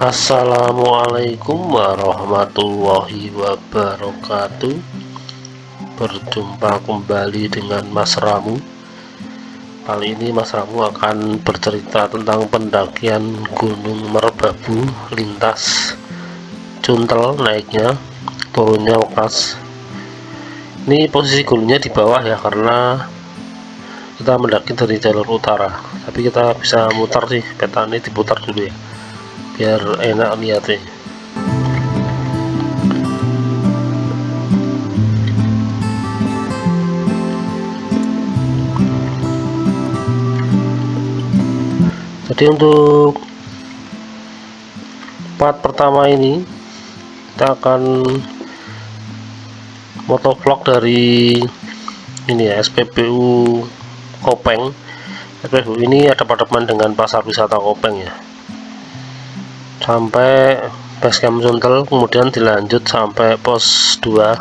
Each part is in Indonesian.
Assalamualaikum warahmatullahi wabarakatuh. Berjumpa kembali dengan Mas Ramu. Kali ini Mas Ramu akan bercerita tentang pendakian Gunung Merbabu lintas Cuntel, naiknya, turunnya Wekas. Ini posisi gunungnya di bawah ya, karena kita mendaki dari jalur utara, tapi kita bisa mutar sih, peta ini diputar dulu ya biar enak lihatnya. Jadi untuk part pertama ini kita akan motovlog dari ini ya, SPBU Kopeng. SPBU ini ada pademan dengan pasar wisata Kopeng ya, sampai basecamp Cuntel, kemudian dilanjut sampai pos 2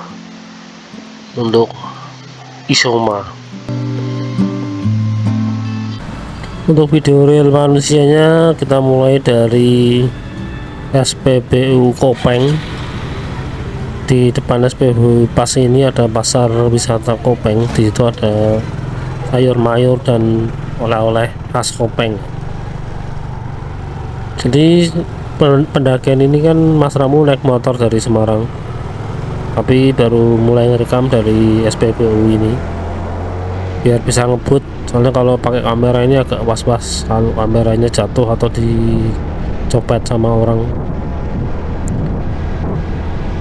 untuk Isoma. Untuk video real manusianya kita mulai dari SPBU Kopeng. Di depan SPBU pas ini ada pasar wisata Kopeng, di situ ada sayur mayur dan oleh-oleh khas Kopeng. Jadi pendakian ini kan Mas Ramu naik motor dari Semarang, tapi baru mulai ngerekam dari SPBU ini biar bisa ngebut. Soalnya kalau pakai kamera ini agak was-was kalau kameranya jatuh atau dicopet sama orang.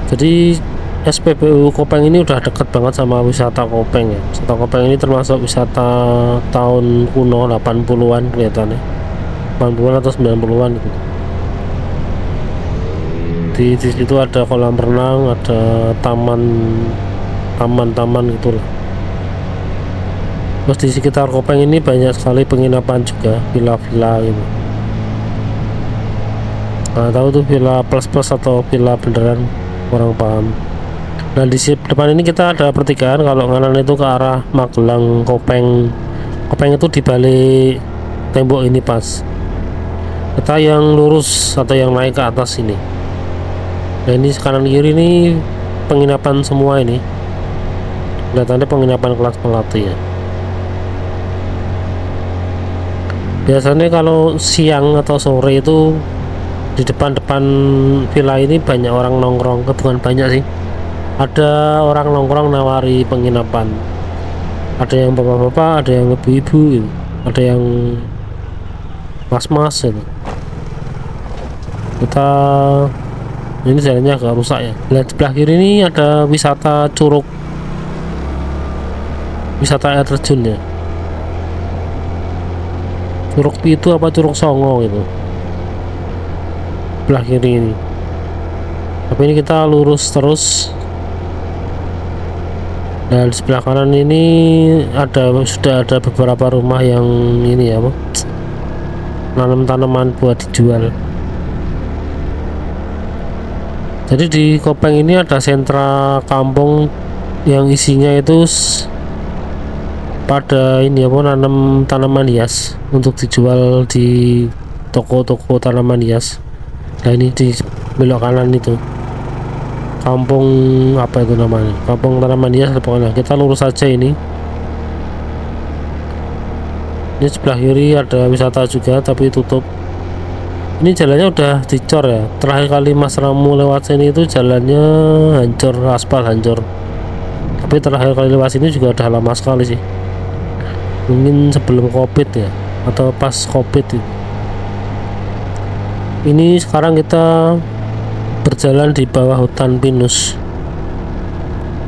Jadi SPBU Kopeng ini udah deket banget sama wisata Kopeng ya. Wisata Kopeng ini termasuk wisata tahun kuno 80-an kelihatannya, 80-an atau 90-an gitu. Di situ ada kolam renang, ada taman gitulah. Terus di sekitar Kopeng ini banyak sekali penginapan juga, villa-villa gitu. Nah, tahu tuh villa plus atau villa beneran, orang paham. Nah, di depan ini kita ada pertigaan, kalau kanan itu ke arah Magelang Kopeng. Kopeng itu di balik tembok ini pas. Kita yang lurus atau yang naik ke atas ini. Nah, ini kanan kiri ini penginapan semua ini. Kelihatannya penginapan kelas melati ya. Biasanya kalau siang atau sore itu di depan-depan villa ini banyak orang nongkrong, bukan banyak sih, ada orang nongkrong nawari penginapan. Ada yang bapak-bapak, ada yang ibu-ibu gitu, ada yang mas-mas gitu. Kita ini jalannya agak rusak ya. Lihat sebelah kiri ini ada wisata curug, wisata air terjun ya. Curug itu apa curug Songo gitu, sebelah kiri ini. Tapi ini kita lurus terus. Dan di sebelah kanan ini sudah ada beberapa rumah yang ini ya, nanam tanaman buat dijual. Jadi di Kopeng ini ada sentra kampung yang isinya itu pada ini nanam tanaman hias untuk dijual di toko-toko tanaman hias. Nah, ini di belok kanan itu kampung apa itu namanya, kampung tanaman hias pokoknya. Kita lurus saja ini. Ini sebelah kiri ada wisata juga tapi tutup. Ini jalannya udah dicor ya. Terakhir kali Mas Ramu lewat sini itu jalannya hancur, aspal hancur. Tapi terakhir kali lewat sini juga udah lama sekali sih, mungkin sebelum COVID ya, atau pas COVID itu. Ini sekarang kita berjalan di bawah hutan pinus.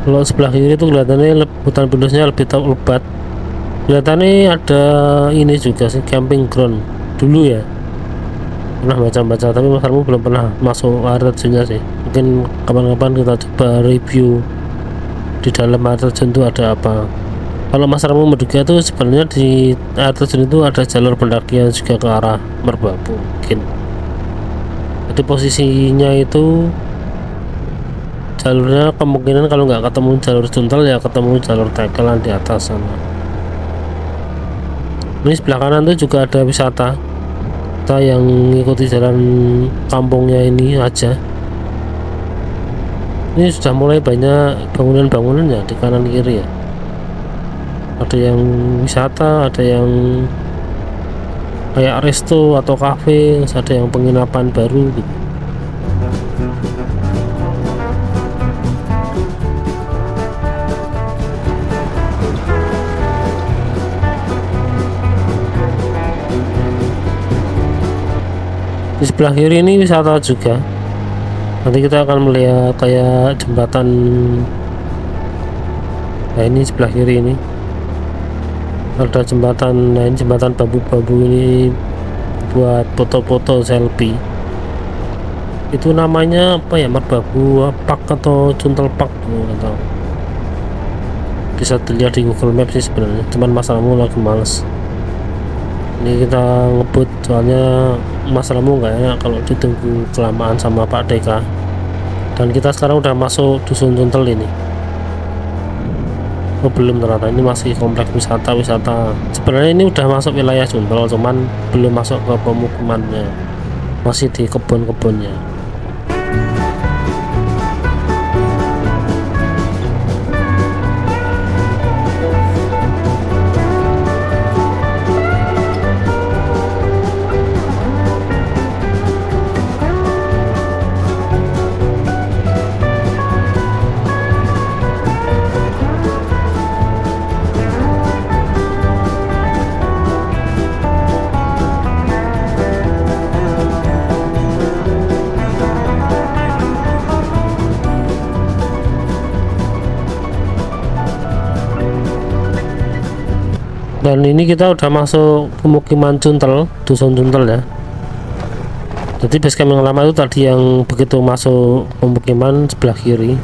Kalau sebelah kiri itu kelihatannya hutan pinusnya lebih lebat. Kelihatannya ada ini juga sih, camping ground dulu ya. Pernah baca-baca, tapi Mas Ramu belum pernah masuk air terjunnya sih. Mungkin kapan-kapan kita coba review di dalam air terjun itu ada apa. Kalau Mas Ramu menduga itu sebenarnya di air terjun itu ada jalur pendakian juga ke arah Merbabu mungkin. Jadi posisinya itu jalurnya kemungkinan kalau nggak ketemu jalur Cuntel ya ketemu jalur Tekelan di atas sana. Ini sebelah kanan tuh juga ada wisata. kita yang ngikuti jalan kampungnya ini aja. Ini sudah mulai banyak bangunan-bangunannya di kanan kiri ya, ada yang wisata, ada yang kayak resto atau cafe, ada yang penginapan baru gitu. Di sebelah kiri ini wisata juga, nanti kita akan melihat kayak jembatan. Nah ini sebelah kiri ini ada jembatan. Nah ini jembatan bambu-bambu ini buat foto-foto selfie. Itu namanya apa ya, Merbabu Park atau Cuntel Park atau bisa dilihat di Google Maps sih sebenarnya, cuman masalahmu lagi males. Ini kita ngebut soalnya masalahmu nggak enak kalau ditunggu kelamaan sama Pak Deka. Dan kita sekarang udah masuk dusun Cuntel ini. Oh belum, ternyata ini masih kompleks wisata. Sebenarnya ini udah masuk wilayah Cuntel, cuman belum masuk ke pemukimannya, masih di kebun-kebunnya. Dan ini kita udah masuk pemukiman Cuntel, dusun Cuntel ya. Jadi basecamp yang lama itu tadi yang begitu masuk pemukiman sebelah kiri.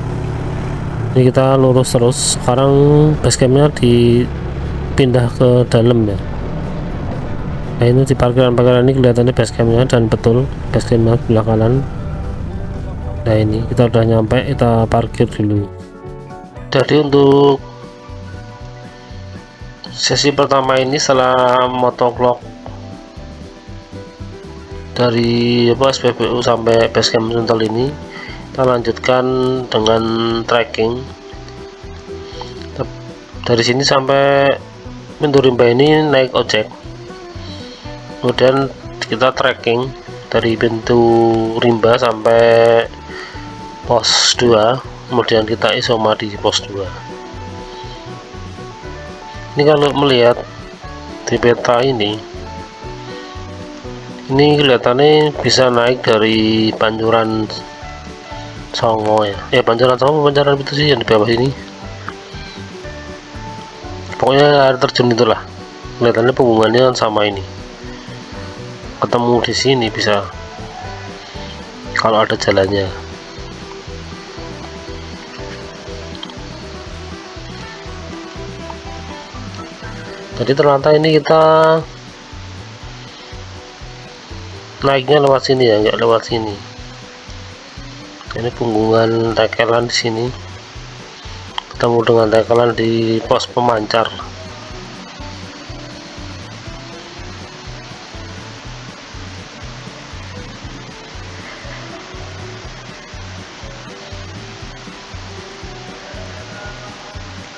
Ini kita lurus terus. Sekarang basecampnya dipindah ke dalam ya. Nah ini di parkiran ini kelihatannya basecampnya, dan betul basecampnya sebelah kanan. Nah ini kita udah nyampe, kita parkir dulu. Jadi untuk sesi pertama ini setelah motovlog dari SPBU sampai basecamp Cuntel ini, kita lanjutkan dengan trekking dari sini sampai Mendurimba ini naik ojek, kemudian kita trekking dari pintu Rimba sampai pos 2, kemudian kita isoma di pos 2. Ini kalau melihat di peta ini kelihatannya bisa naik dari Pancuran Songo ya, Pancuran Songo, Pancuran itu sih yang di bawah ini, pokoknya air terjun itulah. Kelihatannya penghubungannya sama ini, ketemu di sini bisa kalau ada jalannya. Jadi ternyata ini kita naiknya lewat sini ya, nggak lewat sini. Ini punggungan tekelan di sini, ketemu dengan tekelan di pos pemancar.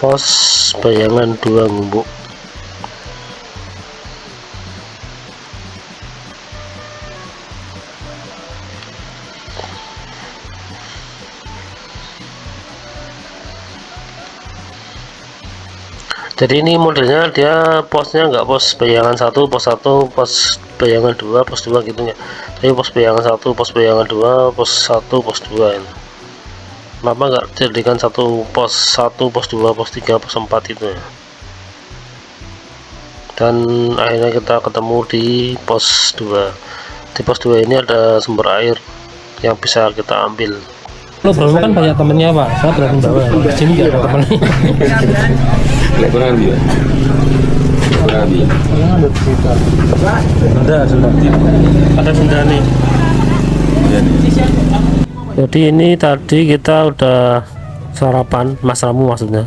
Pos Bayangan 2 Ngumbuk. Jadi ini modelnya dia posnya nggak pos bayangan 1, pos 1, pos bayangan 2, pos 2 gitu ya. Tapi pos bayangan 1, pos bayangan 2, pos 1, pos 2 ini. Kenapa nggak jadikan satu pos 1, pos 2, pos 3, pos 4 itu ya. Dan akhirnya kita ketemu di pos 2. Di pos 2 ini ada sumber air yang bisa kita ambil. Lo bro kan banyak temennya Pak, saya berani bawa di sini nggak ada temennya. Kurang dia. Ada sudah nih. Jadi ini tadi kita udah sarapan, Mas Ramu maksudnya.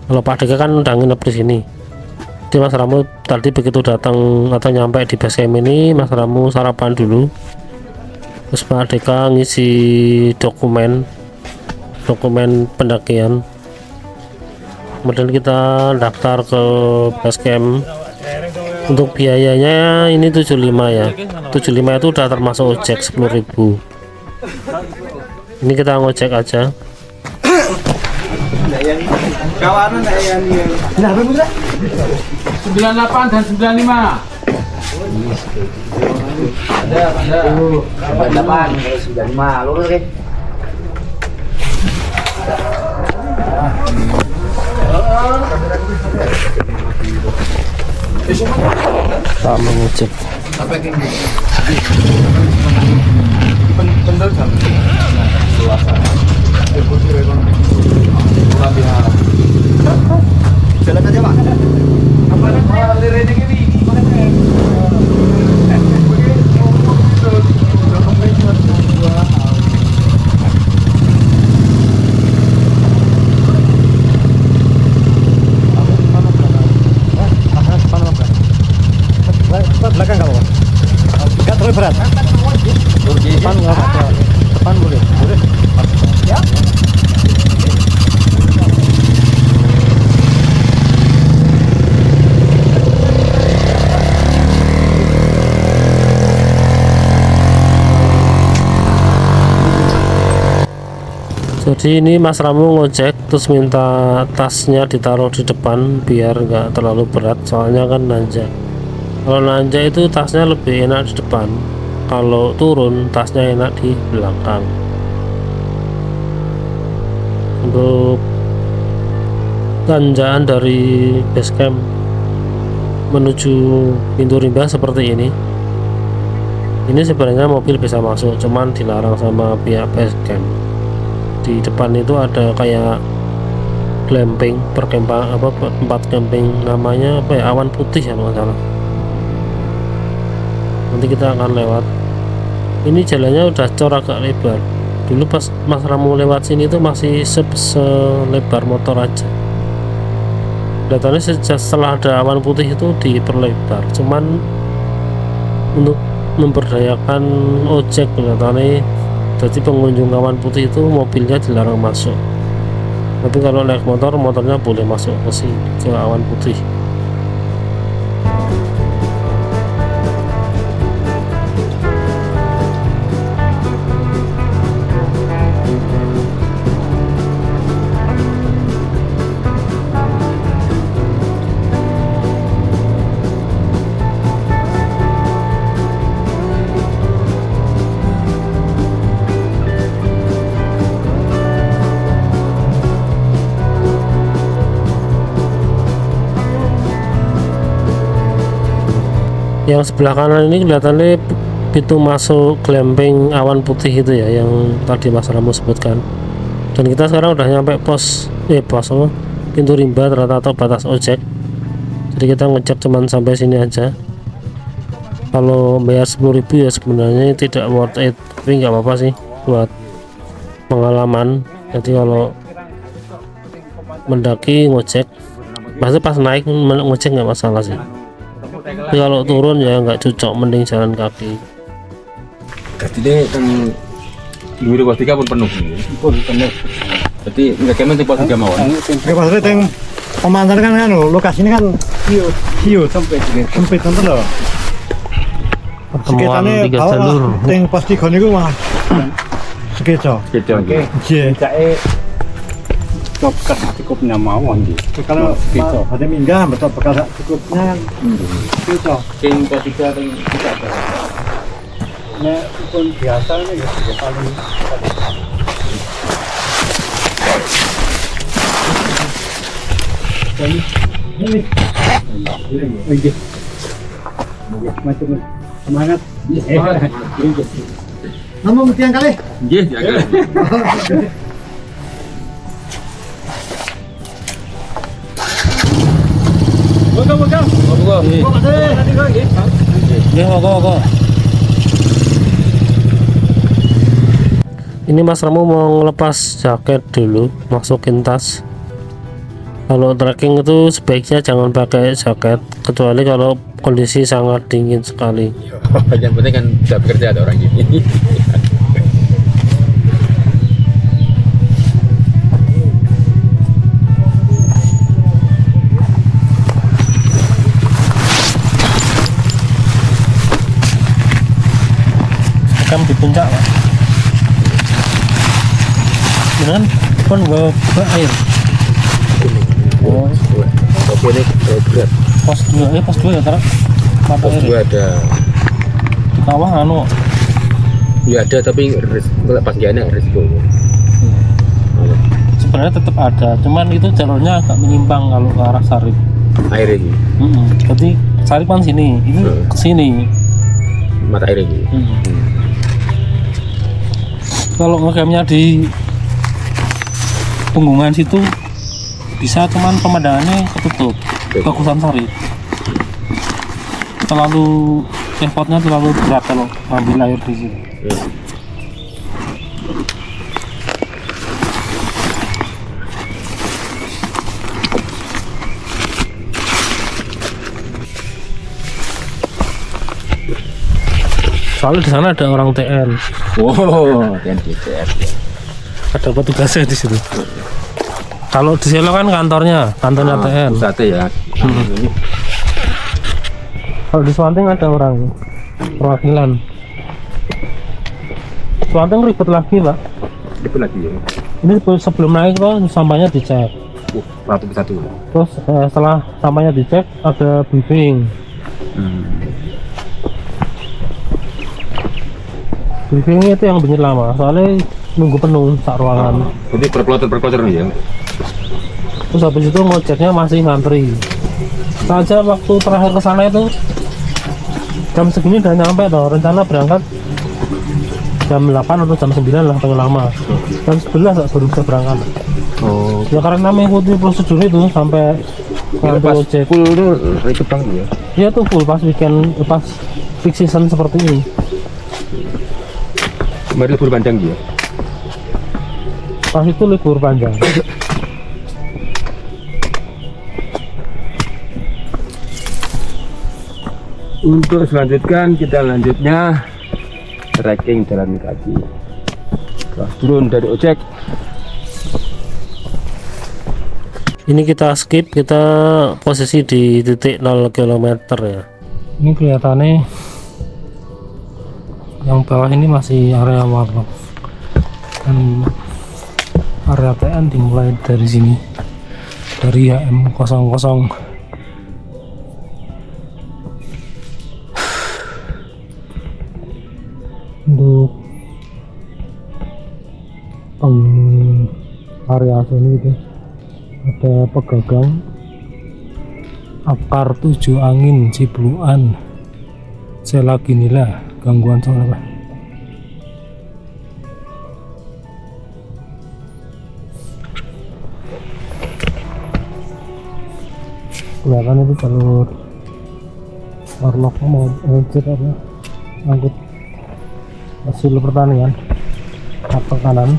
Kalau Pak Deka kan udah nginep di sini. Jadi Mas Ramu tadi begitu datang atau nyampe di base camp ini, Mas Ramu sarapan dulu, terus Pak Deka ngisi dokumen pendakian, kemudian kita daftar ke base camp. Untuk biayanya ini 75 ya, 75 itu udah termasuk ojek 10.000. Ini kita ngojek aja. Kawanan yang 98 dan 95. Ada 98, 95 lurus kan. Pak mengojek. Jalan aja Pak. Belakang kamu, nggak terlalu berat. Depan nggak apa-apa. Depan boleh. Ya. Jadi ini Mas Ramu ngojek terus minta tasnya ditaruh di depan biar nggak terlalu berat, soalnya kan nanjak. Kalau nanjak itu tasnya lebih enak di depan, kalau turun tasnya enak di belakang. Untuk tanjakan dari base camp menuju pintu rimba seperti ini sebenarnya mobil bisa masuk, cuman dilarang sama pihak base camp. Di depan itu ada kayak glamping, perkempang apa, tempat camping, namanya apa ya, Awan Putih ya kalau nggak salah. Nanti kita akan lewat. Ini jalannya udah cor agak lebar. Dulu pas Mas Ramu lewat sini itu masih selebar motor aja. Kelihatannya setelah ada Awan Putih itu diperlebar. Cuman untuk memberdayakan ojek kelihatannya, jadi pengunjung Awan Putih itu mobilnya dilarang masuk. Tapi kalau naik motor, motornya boleh masuk ke sini, ke Awan Putih. Yang sebelah kanan ini kelihatannya pintu masuk glamping Awan Putih itu ya, yang tadi Mas Ramu sebutkan. Dan kita sekarang udah nyampe pos apa, pintu rimba ternyata atau batas ojek. Jadi kita ngecek cuman sampai sini aja. Kalau bayar 10.000 ya sebenarnya tidak worth it, tapi nggak apa-apa sih buat pengalaman. Jadi kalau mendaki ngojek, pasti pas naik ngojek nggak masalah sih. Tapi kalau turun ya nggak cocok, mending jalan kaki. Jadi ini kan Dwi pos 3 pun penuh. Pun penuh. Jadi nggak kemen pos 3 mawon. Maksudnya yang pemandangan kan lokasinya kan hiu sempit kan loh. Pertemuan 3 jalur. Yang pasti kon itu mah sekeco. Gitu. Iya. Cukup cukupnya mawon gitu. Kalau ada minggah betul bekas cukupnya sekeco. King pos 3 kan tidak ada. Nah, pun biasanya ya paling ini macam semangat. Namun tiang kali. Nggih, jaga. Moga. Ini Mas Ramu mau ngelepas jaket dulu, masukin tas. Kalau trekking itu sebaiknya jangan pakai jaket kecuali kalau kondisi sangat dingin sekali. Yang penting kan bisa bekerja ada orang gini. Kan di puncak Pak. Dengan pun bawa air. Oh, Oke ini berat. pos 2 ya taruh mata Pos air. 2 ada. Di kawah anu. Ya ada tapi pas jalannya risiko. Sebenarnya tetap ada, cuman itu jalurnya agak menyimpang kalau ke arah Sarip. Air ini. Jadi Sarip kan sini, ini ke sini. Mata air ini. Kalau ngecampnya di Penggungan situ bisa, cuman pemandangannya ketutup. Bagusan Sarip. Terlalu effortnya terlalu berat kalau ambil air di sini. Soalnya di sana ada orang TN. Wow, TNPTS ya. Ada petugasnya di situ. Kalau di Selo kan kantornya TN. Pusatnya ya. Ini Kalau di Swanting ada orang perwakilan. Swanting ribet lagi Pak. itu lagi ya. Ini sebelum naik tuh sampahnya dicek. Satu persatu. Terus setelah sampahnya dicek ada briefing. Briefingnya itu yang bener lama, soalnya nunggu penuh sak ruangan. Jadi per kloter nih ya. Terus habis itu ngojeknya masih ngantri. Saja waktu terakhir ke sana itu jam segini udah nyampe toh, rencana berangkat jam 8 atau jam 9 lah paling lama. Jam 11 baru bisa berangkat. Oh. Ya karena mengikuti prosedur itu sampai ngantri ojek. Full itu ribet banget ya. Iya tuh full pas weekend, pas peak season seperti ini. Kemarin libur panjang dia. Pas itu libur panjang. Untuk selanjutnya kita lanjutnya trekking jalan kaki. Setelah turun dari ojek. Ini kita skip, kita posisi di titik 0 km ya. Ini kelihatannya yang bawah ini masih area warlock dan area TN dimulai dari sini, dari HM00. Untuk area sini itu ada pegagang, akar 7 angin, cibluan, selaginila, gangguan solar. Kelihatan itu jalur warlock mau ngecek apa, angkut hasil pertanian ke kanan.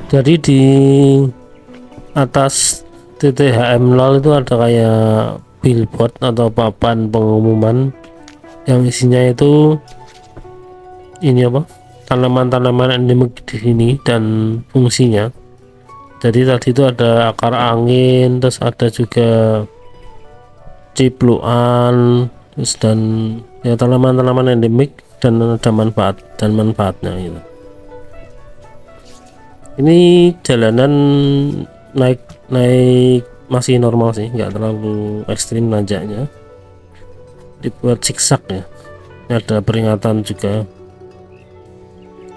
Jadi di atas titik HM0 itu ada kayak billboard atau papan pengumuman yang isinya itu ini apa, tanaman-tanaman endemik di sini dan fungsinya. Jadi tadi itu ada akar angin, terus ada juga cipluan, terus dan ya tanaman-tanaman endemik dan ada manfaatnya gitu. Ini jalanan naik masih normal sih, nggak terlalu ekstrim nanjaknya, dibuat zigzag ya. Ini ada peringatan juga,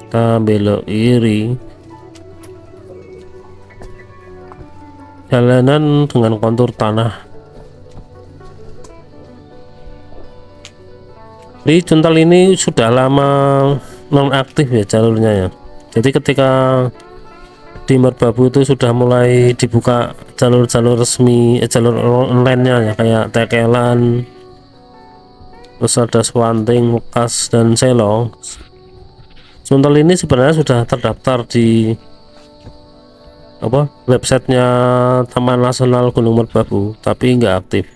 kita belok kiri. Jalanan dengan kontur tanah. Di Cuntal ini sudah lama nonaktif ya jalurnya ya. Jadi ketika di Merbabu itu sudah mulai dibuka jalur-jalur resmi, jalur online-nya ya, kayak Tekelan, terus ada Swanting, Mekas, dan Selo. Cuntal ini sebenarnya sudah terdaftar di websitenya Taman Nasional Gunung Merbabu, tapi nggak aktif.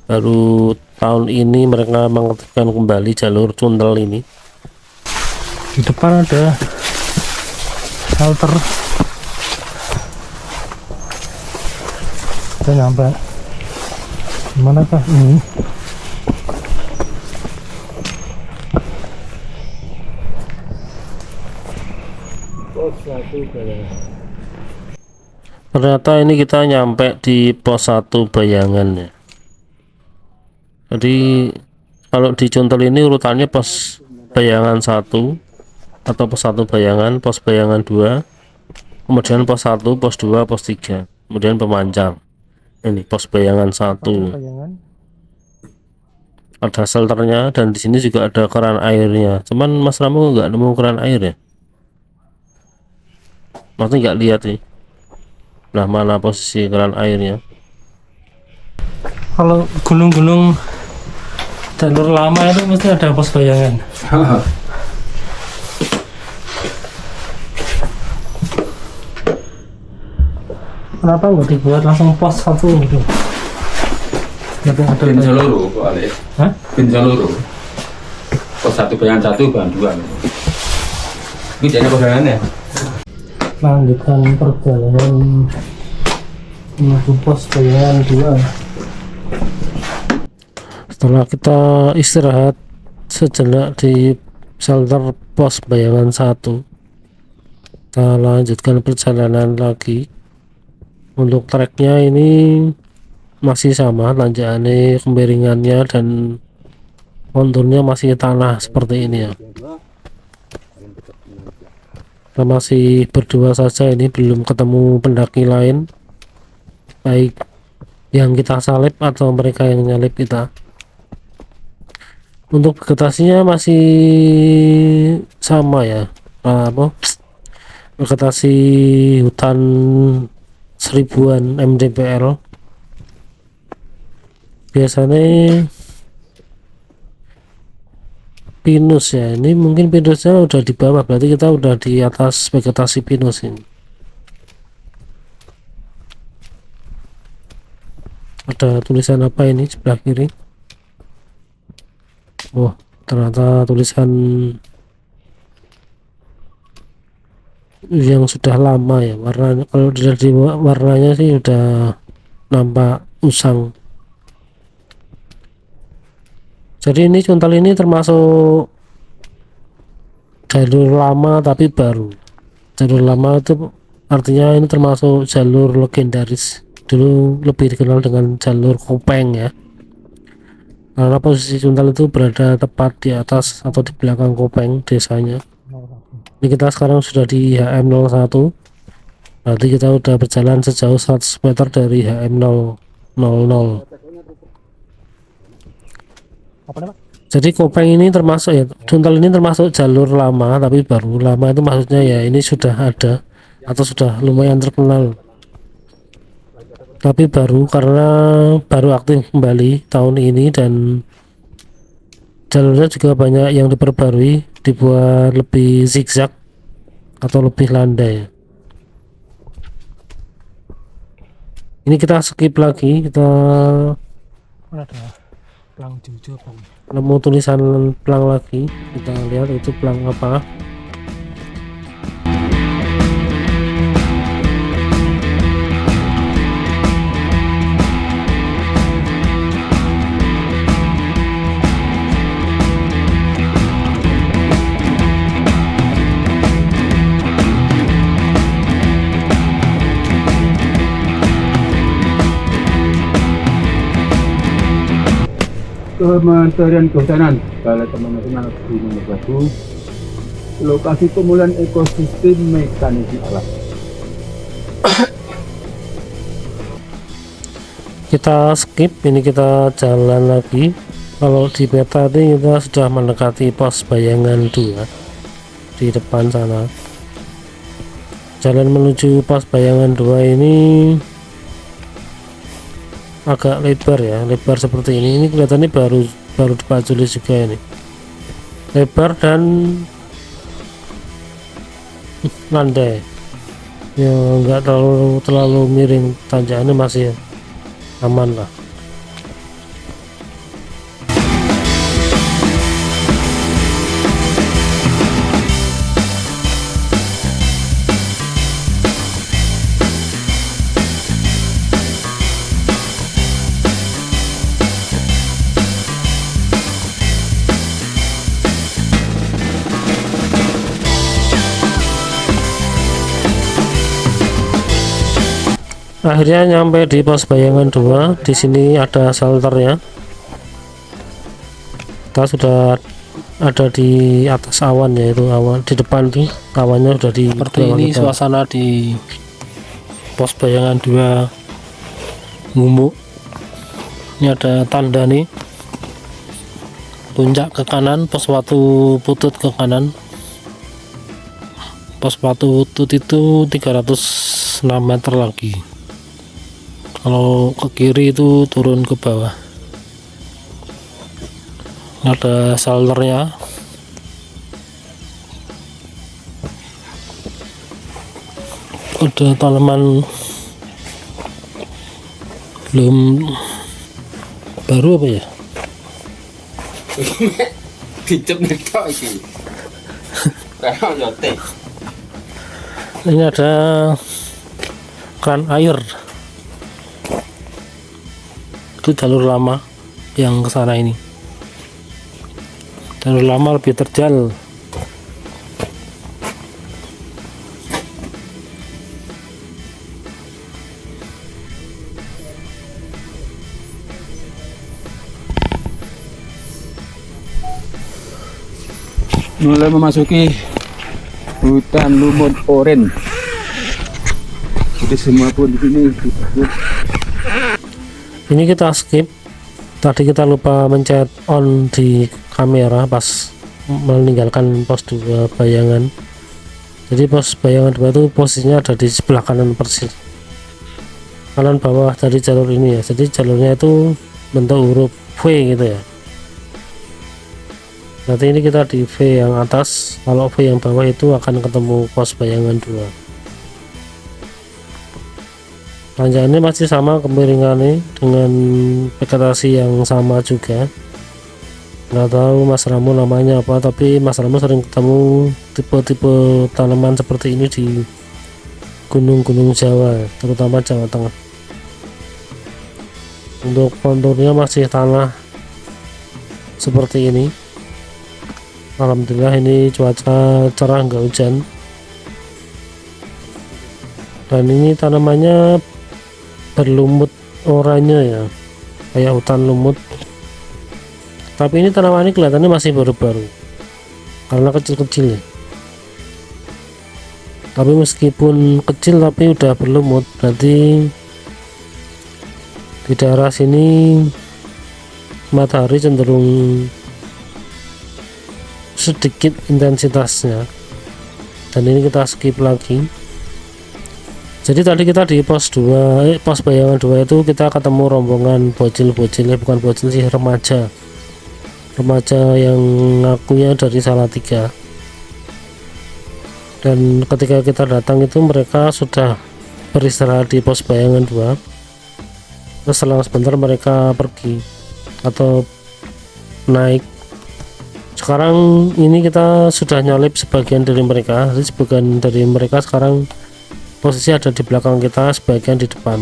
Baru tahun ini mereka mengaktifkan kembali jalur Cuntel ini. Di depan ada shelter. Kita nyampe. Gimana kah ini? Ternyata ini kita nyampe di pos 1 Bayangan ya. Jadi kalau di Cuntel ini urutannya pos Bayangan 1 atau pos 1 Bayangan, pos Bayangan 2, kemudian pos 1, pos 2, pos 3, kemudian Pemanjang. Ini pos Bayangan 1. Ada shelternya dan di sini juga ada keran airnya. Cuman Mas Ramo nggak nemu keran air ya. Masih nggak lihat nih. Nah, mana posisi keran airnya? Kalau gunung-gunung jalur lama itu mesti ada pos Bayangan. Kenapa nggak dibuat langsung pos 1 gitu? Pin seluruh kok Ale. Hah? Pin seluruh. Pos 1 Bayangan 1 Bayangan 2. Ini jadi Bayangan ya. Lanjutkan perjalanan menuju pos Bayangan 2. Setelah kita istirahat sejenak di shelter pos Bayangan 1, kita lanjutkan perjalanan lagi. Untuk treknya ini masih sama, tanjakannya, kemiringannya dan konturnya masih tanah seperti ini ya. Kita masih berdua saja, ini belum ketemu pendaki lain, baik yang kita salib atau mereka yang nyalip kita. Untuk vegetasinya masih sama ya, vegetasi hutan 1000-an mdpl. Biasanya pinus ya, ini mungkin pinusnya udah di bawah, berarti kita udah di atas vegetasi pinus ini. Ada tulisan apa ini sebelah kiri? Oh, ternyata tulisan yang sudah lama ya, warnanya kalau dari warnanya sih udah nampak usang. Jadi ini Cuntel ini termasuk jalur lama tapi baru. Jalur lama itu artinya ini termasuk jalur legendaris, dulu lebih dikenal dengan jalur Kopeng ya, karena posisi Cuntel itu berada tepat di atas atau di belakang Kopeng desanya. Ini kita sekarang sudah di HM01, berarti kita udah berjalan sejauh 100 meter dari HM000. Jadi Kopeng ini termasuk ya, Cuntel ini termasuk jalur lama tapi baru. Lama itu maksudnya ya ini sudah ada atau sudah lumayan terkenal, tapi baru karena baru aktif kembali tahun ini dan jalurnya juga banyak yang diperbarui, dibuat lebih zigzag atau lebih landai. Ini kita skip lagi, kita Ada pelang jujur. nemu tulisan pelang lagi, kita lihat itu pelang apa. Kementerian Kehutanan, Balai Taman Nasional Gunung Merbabu, lokasi pemulihan ekosistem mekanisme alam. Kita skip, ini kita jalan lagi. Kalau di peta ini kita sudah mendekati pos Bayangan 2 di depan sana. Jalan menuju pos Bayangan 2 ini agak lebar ya, lebar seperti ini. Ini kelihatannya baru dipaculi juga ini, lebar dan landai ya, nggak terlalu miring, tanjakannya masih aman lah. Akhirnya nyampe di pos bayangan 2. Di sini ada shelternya. Kita sudah ada di atas awan, yaitu awan di depan tuh awannya sudah di seperti ini kita. Suasana di pos bayangan 2 Ngumuk. Ini ada tanda nih, puncak ke kanan, pos Watu Putut ke kanan. Pos Watu Putut itu 306 meter lagi. Kalau ke kiri itu turun ke bawah. Ada shelternya. Ada tanaman belum baru apa ya? Dicep netok iki. Kayak nyote. Ini ada keran air. Itu jalur lama yang ke sana ini. Jalur lama lebih terjal. Mulai memasuki hutan lumut oren. Jadi semua pun di sini. Ini kita skip. Tadi kita lupa mencet on di kamera pas meninggalkan pos 2 bayangan. Jadi pos bayangan 2 itu posisinya ada di sebelah kanan persis, kanan bawah dari jalur ini ya. Jadi jalurnya itu bentuk huruf V gitu ya. Nanti ini kita di V yang atas, kalau V yang bawah itu akan ketemu pos bayangan 2. Tanjakannya masih sama kemiringannya dengan vegetasi yang sama juga. Nggak tahu Mas Ramu namanya apa, tapi Mas Ramu sering ketemu tipe-tipe tanaman seperti ini di gunung-gunung Jawa, terutama Jawa Tengah. Untuk konturnya masih tanah seperti ini. Alhamdulillah ini cuaca cerah, nggak hujan. Dan ini tanamannya berlumut oranye ya, kayak hutan lumut. Tapi ini tanamannya kelihatannya masih baru-baru karena kecil-kecil ya. Tapi meskipun kecil tapi udah berlumut, berarti di daerah sini matahari cenderung sedikit intensitasnya. Dan ini kita skip lagi. Jadi tadi kita di pos bayangan 2 itu kita ketemu rombongan bocil-bocil, bukan bocil sih, remaja yang ngakunya dari Salatiga. Dan ketika kita datang itu mereka sudah beristirahat di pos bayangan 2. Terus selang sebentar mereka pergi atau naik. Sekarang ini kita sudah nyalip sebagian dari mereka. Jadi sebagian dari mereka sekarang posisi ada di belakang kita, sebagian di depan.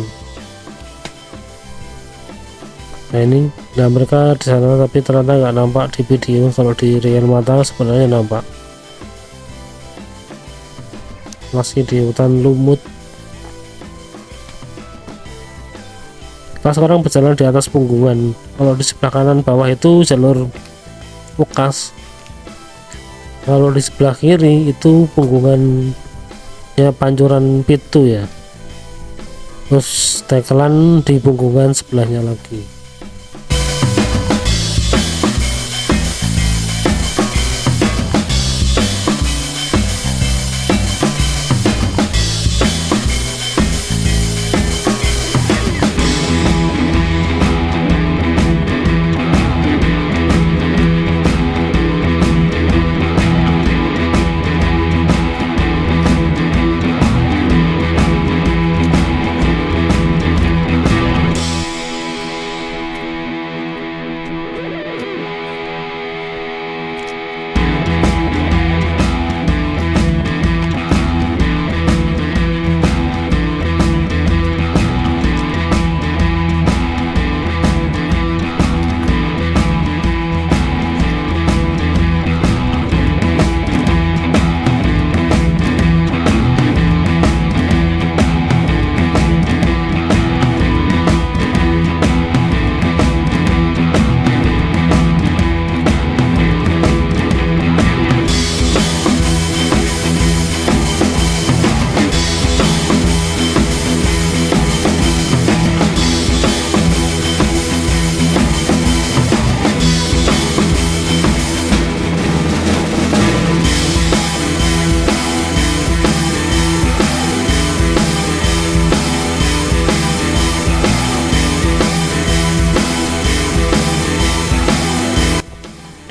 Nah ini, nah mereka di sana tapi ternyata nggak nampak di video. Kalau di real mata sebenarnya nampak. Masih di hutan lumut. Kita sekarang berjalan di atas punggungan. Kalau di sebelah kanan bawah itu jalur Wukas. Kalau di sebelah kiri itu punggungan ya, Pancuran Pitu ya. Terus Tekelan di punggungan sebelahnya lagi.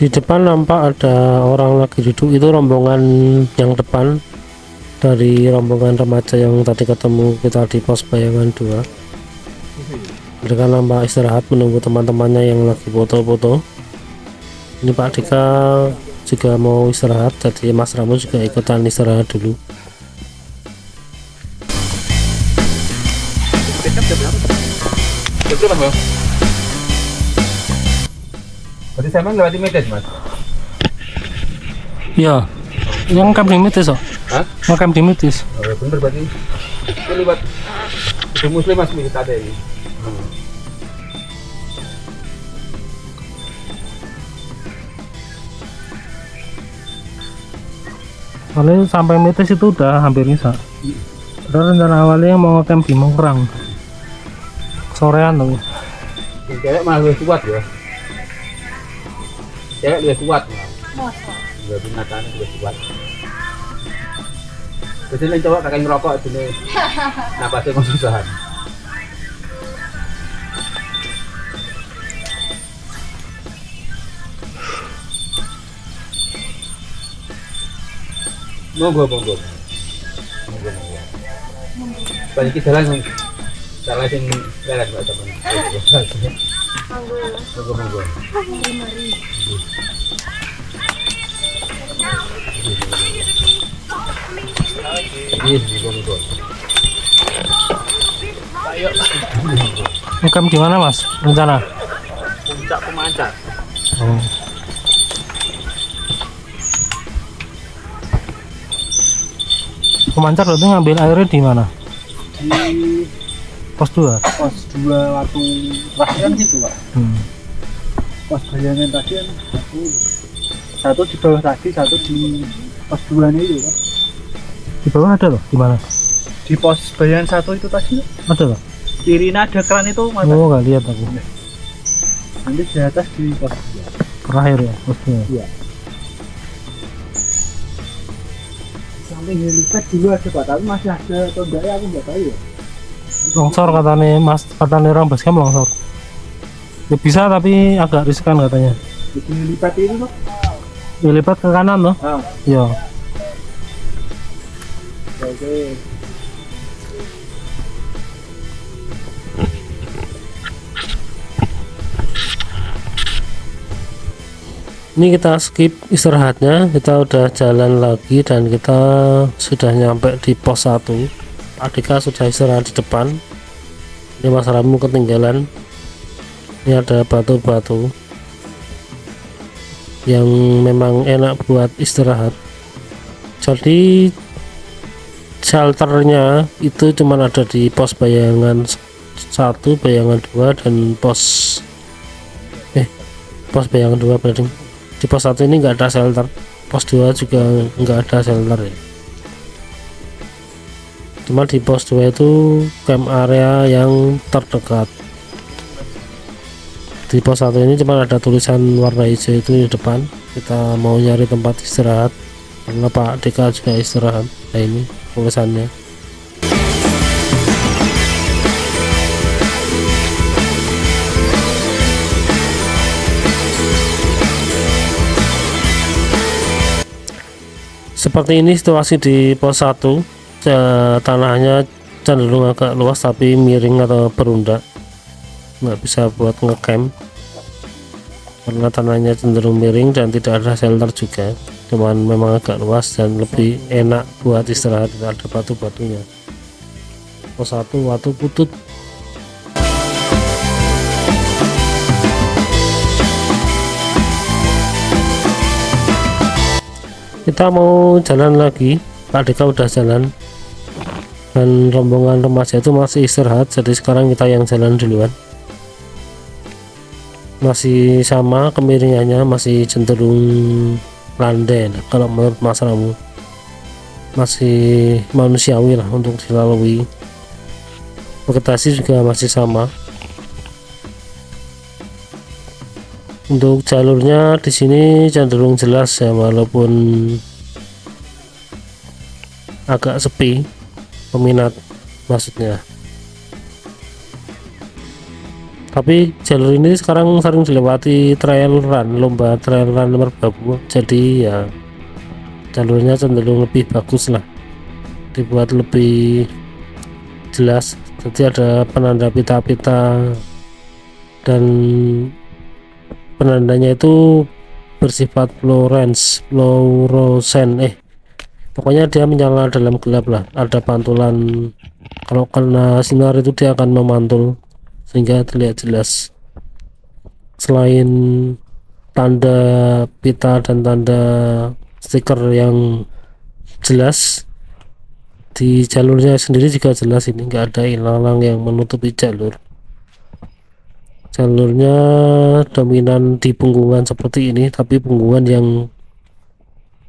Di depan nampak ada orang lagi duduk, itu rombongan yang depan dari rombongan remaja yang tadi ketemu kita di pos bayangan 2. Mereka nampak istirahat menunggu teman-temannya yang lagi foto-foto. Ini Pak Dika juga mau istirahat, jadi Mas Ramu juga ikutan istirahat dulu. Betul, Mas. Berarti saya melewati Medan, Mas. Ya, yang camp di Mitis, Hah? yang camp di Mitis. Oh, ya bener berarti. Ini lewat itu Muslim Mas kita ada ini. Soalnya sampai Mitis itu udah hampir bisa. Ada rencana awalnya mau camp di Mongkrang. Sorean tuh. Yang cewek malah lebih kuat ya. Cewek lebih kuat malah. Lebih binatang lebih kuat. Kesini coba kakak ngerokok sini. Napasnya mau susahan. Monggo. Balik jalan salah sing lewat Mbak teman. Monggo. Monggo. Camp di mana Mas? Rencana? Puncak Pemancar. Oh. Pemancar berarti ngambil airnya di mana? Di Pos 2. pos 2 waktu latihan situ Pak. Pos bayangan tadi kan satu di bawah tadi, satu di pos 2 nya itu Pak. Di bawah ada loh, di mana? Di pos bayangan 1 itu tadi Ada loh. kirinya ada keran itu Mas. Oh, nggak lihat aku. Nanti di atas di pos 2. Terakhir ya, pos 2. Iya. Samping helipad dulu ada Pak, tapi masih ada atau enggak ya aku nggak tahu ya. Longsor katanya Mas, katanya orang basecamp longsor. Ya bisa tapi agak riskan katanya. Di helipad itu Pak. Ya lipat ke kanan loh. Ah, Ya. oke. Ini kita skip istirahatnya, kita udah jalan lagi dan kita sudah nyampe di pos 1. Adika sudah istirahat di depan. Ini Mas Ramu ketinggalan. Ini ada batu-batu yang memang enak buat istirahat. Jadi shelternya itu cuman ada di pos bayangan 1, bayangan 2 dan pos bayangan 2 berarti. Di pos 1 ini nggak ada shelter, pos 2 juga nggak ada shelter ya. Cuma di pos 2 itu camp area yang terdekat. Di pos 1 ini cuma ada tulisan warna hijau itu di depan. Kita mau nyari tempat istirahat karena Pak Deka juga istirahat. Nah ini tulisannya. Seperti ini situasi di pos 1. Tanahnya cenderung agak luas tapi miring atau berundak, nggak bisa buat ngecamp karena tanahnya cenderung miring dan tidak ada shelter juga, cuman memang agak luas dan lebih enak buat istirahat, tidak ada batu-batunya. Pos 1 Watu Putut. Kita mau jalan lagi, Pak Deka udah jalan dan rombongan remaja itu masih istirahat, jadi sekarang kita yang jalan duluan. Masih sama kemiringannya, masih cenderung landai lah, kalau menurut Mas Ramu masih manusiawi lah untuk dilalui. Vegetasi juga masih sama. Untuk jalurnya di sini cenderung jelas ya, walaupun agak sepi peminat maksudnya. Tapi jalur ini sekarang sering dilewati trail run, lomba trail run merbabu, jadi ya jalurnya cenderung lebih bagus lah, dibuat lebih jelas. Jadi ada penanda pita-pita dan penandanya itu bersifat fluoresan, pokoknya dia menyala dalam gelap lah, ada pantulan, kalau kena sinar itu dia akan memantul sehingga terlihat jelas. Selain tanda pita dan tanda stiker yang jelas, di jalurnya sendiri juga jelas, ini enggak ada ilalang yang menutupi jalurnya dominan di punggungan seperti ini, tapi punggungan yang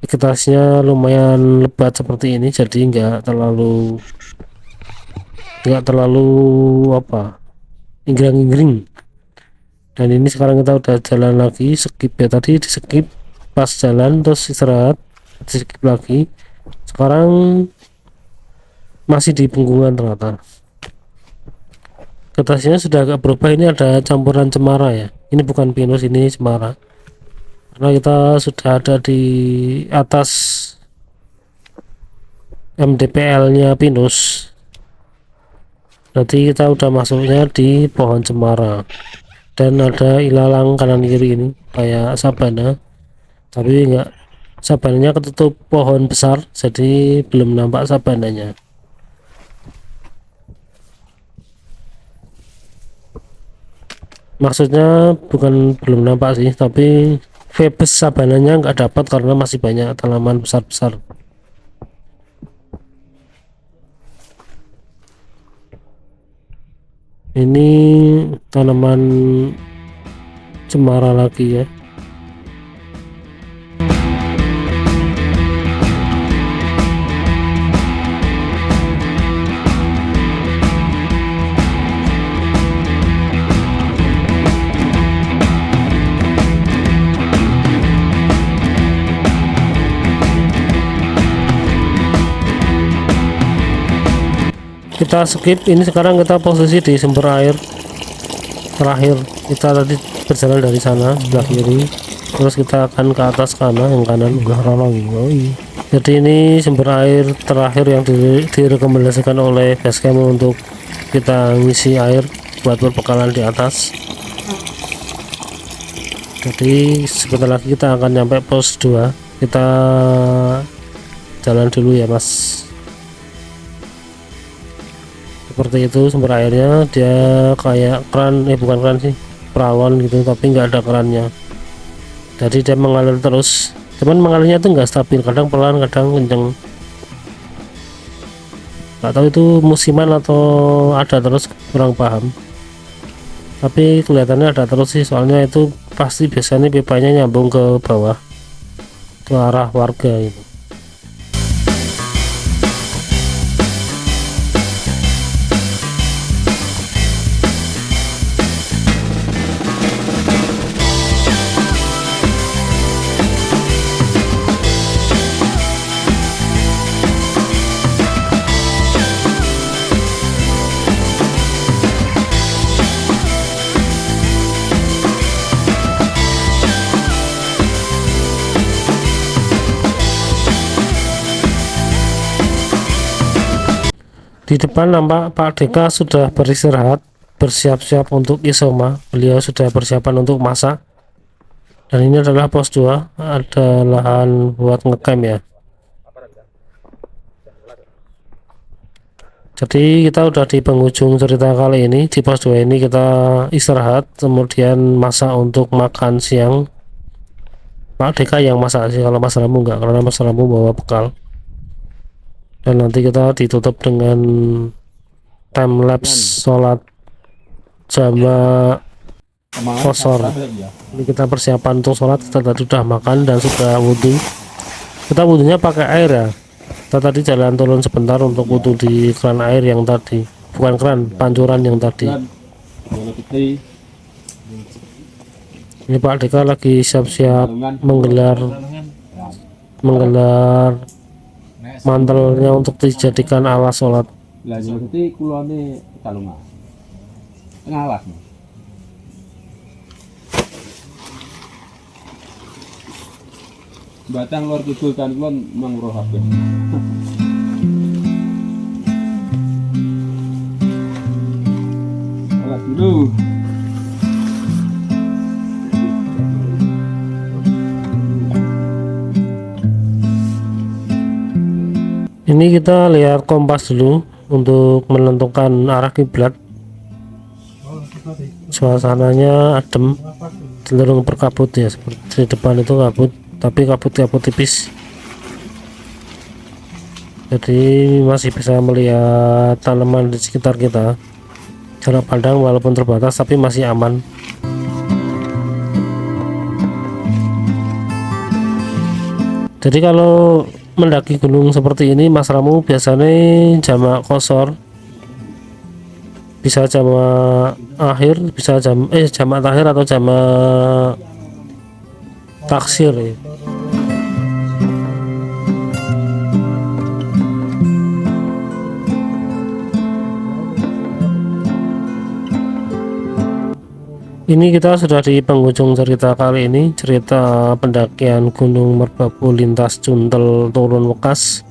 vegetasinya lumayan lebat seperti ini, jadi enggak terlalu apa, inggrang-inggring. Dan ini sekarang kita udah jalan lagi, skip ya, tadi di skip pas jalan terus istirahat, di skip lagi, sekarang masih di punggungan ternyata. Vegetasinya sudah agak berubah, ini ada campuran cemara ya, ini bukan pinus, ini cemara, karena kita sudah ada di atas MDPL nya pinus, berarti kita udah masuknya di pohon cemara. Dan ada ilalang kanan kiri ini kayak sabana, tapi enggak, sabananya ketutup pohon besar, jadi belum nampak sabananya. Maksudnya bukan belum nampak sih, tapi Phoebus sabananya nggak dapat karena masih banyak tanaman besar-besar. Ini tanaman cemara lagi ya. Kita skip, ini sekarang kita posisi di sumber air terakhir. Kita tadi berjalan dari sana sebelah kiri, terus kita akan ke atas kanan, yang kanan lagi. Jadi ini sumber air terakhir yang direkomendasikan oleh Basecamp untuk kita ngisi air buat perbekalan di atas. Jadi sebentar lagi kita akan nyampe pos 2. Kita jalan dulu ya mas. Seperti itu sumber airnya, dia kayak keran, bukan keran sih, peralon gitu, tapi nggak ada kerannya, jadi dia mengalir terus, cuman mengalirnya itu nggak stabil, kadang pelan kadang kenceng, nggak tahu itu musiman atau ada terus, kurang paham, tapi kelihatannya ada terus sih, soalnya itu pasti biasanya pipanya nyambung ke bawah ke arah warga gitu. Di depan nampak Pak Deka sudah beristirahat, bersiap-siap untuk isoma. Beliau sudah persiapan untuk masak. Dan ini adalah pos 2, ada lahan buat ngecamp ya. Jadi kita udah di penghujung cerita kali ini. Di pos 2 ini kita istirahat, kemudian masak untuk makan siang. Pak Deka yang masak sih, kalau Mas Rambu enggak, karena Mas Rambu bawa bekal. Dan nanti kita ditutup dengan time lapse sholat jamaah kosor. Ini kita persiapan untuk sholat, kita tadi sudah makan dan sudah wudhu. Kita wudhunya pakai air ya, kita tadi jalan turun sebentar untuk wudhu di keran air yang tadi, bukan keran, pancuran yang tadi. Ini Pak Deka lagi siap-siap menggelar mantelnya untuk dijadikan alas sholat. Lah jadi kulone kalungan. Ngalas. Batang lor kidul kan kulon mangroh kabeh. Alat dulu. Ini kita lihat kompas dulu untuk menentukan arah kiblat. Suasananya adem, cenderung berkabut ya, seperti di depan itu kabut, tapi kabut tipis. Jadi masih bisa melihat tanaman di sekitar kita. Jarak pandang walaupun terbatas tapi masih aman. Jadi kalau mendaki gunung seperti ini Mas Ramu biasanya jamak kosor, bisa jamak akhir, bisa jamak akhir atau jamak taksir ya. Ini kita sudah di penghujung cerita kali ini, cerita pendakian Gunung Merbabu lintas Cuntel turun Wekas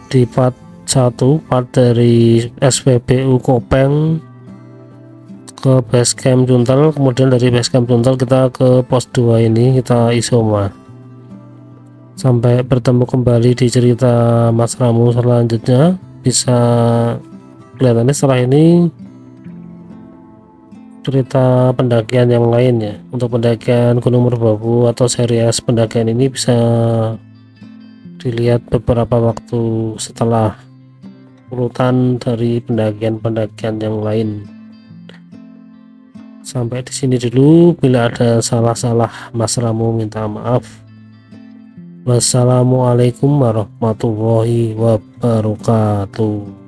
di part 1, part dari SPBU Kopeng ke basecamp Cuntel, kemudian dari basecamp Cuntel kita ke pos 2 ini kita Isoma. Sampai bertemu kembali di cerita Mas Ramu selanjutnya. Bisa kelihatannya setelah ini cerita pendakian yang lain ya. Untuk pendakian Gunung Merbabu atau series pendakian ini bisa dilihat beberapa waktu setelah urutan dari pendakian-pendakian yang lain. Sampai di sini dulu, bila ada salah-salah Mas Ramu minta maaf. Wassalamualaikum warahmatullahi wabarakatuh.